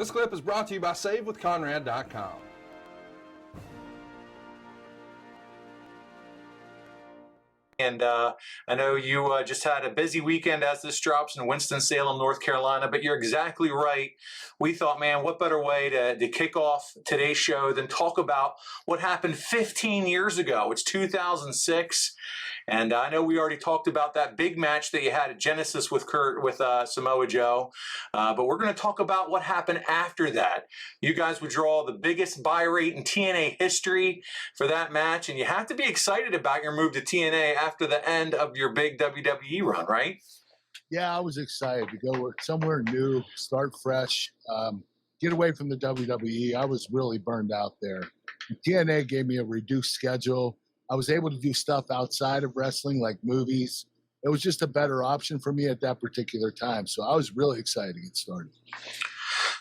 This clip is brought to you by SaveWithConrad.com. And I know you just had a busy weekend as this drops in Winston-Salem, North Carolina, but you're exactly right. We thought, man, what better way to kick off today's show than talk about what happened 15 years ago. It's 2006. And I know we already talked about that big match that you had at Genesis with Samoa Joe, but we're going to talk about what happened after that. You guys would draw the biggest buy rate in TNA history for that match, and you have to be excited about your move to TNA after the end of your big WWE run, right? Yeah, I was excited to go work somewhere new, start fresh, get away from the WWE. I was really burned out there. TNA gave me a reduced schedule. I was able to do stuff outside of wrestling, like movies. It was just a better option for me at that particular time. So I was really excited to get started.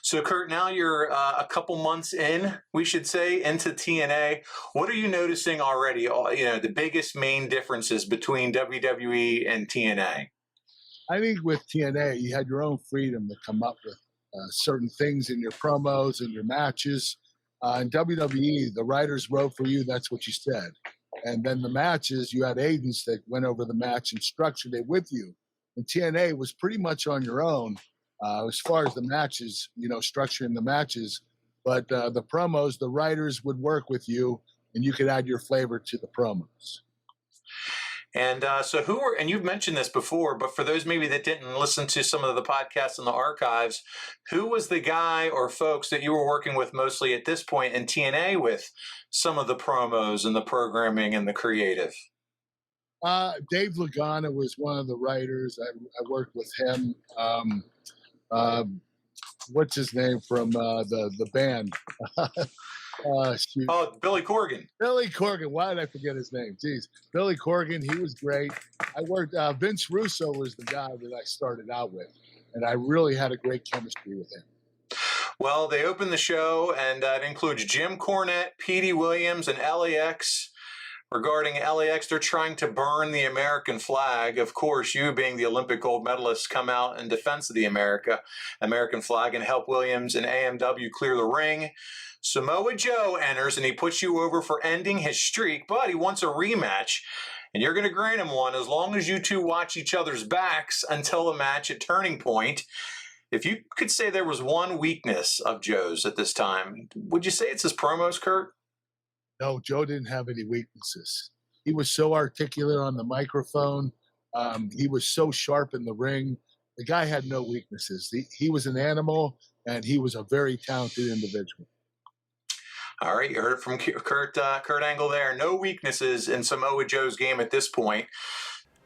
So, Kurt, now you're a couple months in, we should say, into TNA. What are you noticing already, the biggest main differences between WWE and TNA? I think with TNA, you had your own freedom to come up with certain things in your promos and your matches. In WWE, the writers wrote for you, that's what you said. And then the matches, you had agents that went over the match and structured it with you. And TNA was pretty much on your own as far as the matches, structuring the matches. But the promos, the writers would work with you, and you could add your flavor to the promos. And and you've mentioned this before, but for those maybe that didn't listen to some of the podcasts in the archives, who was the guy or folks that you were working with mostly at this point in TNA with some of the promos and the programming and the creative? Dave Lagana was one of the writers. I worked with him. What's his name from the band? Billy Corgan. Billy Corgan. Why did I forget his name? Jeez. Billy Corgan, he was great. I worked, Vince Russo was the guy that I started out with, and I really had a great chemistry with him. Well, they opened the show, and it includes Jim Cornette, Petey Williams, and LAX. Regarding LAX, they're trying to burn the American flag. Of course, you being the Olympic gold medalist, come out in defense of the American flag and help Williams and AMW clear the ring. Samoa Joe enters, and he puts you over for ending his streak, but he wants a rematch, and you're going to grant him one as long as you two watch each other's backs until the match at Turning Point. If you could say there was one weakness of Joe's at this time, would you say it's his promos, Kurt? No, Joe didn't have any weaknesses. He was so articulate on the microphone. He was so sharp in the ring. The guy had no weaknesses. He was an animal, and he was a very talented individual. All right, you heard it from Kurt Angle there. No weaknesses in Samoa Joe's game at this point.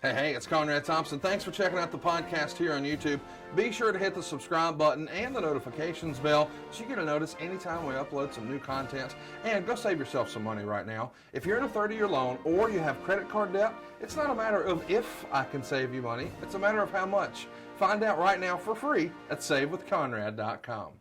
Hey, it's Conrad Thompson. Thanks for checking out the podcast here on YouTube. Be sure to hit the subscribe button and the notifications bell so you get a notice anytime we upload some new content. And go save yourself some money right now. If you're in a 30-year loan or you have credit card debt, it's not a matter of if I can save you money. It's a matter of how much. Find out right now for free at SaveWithConrad.com.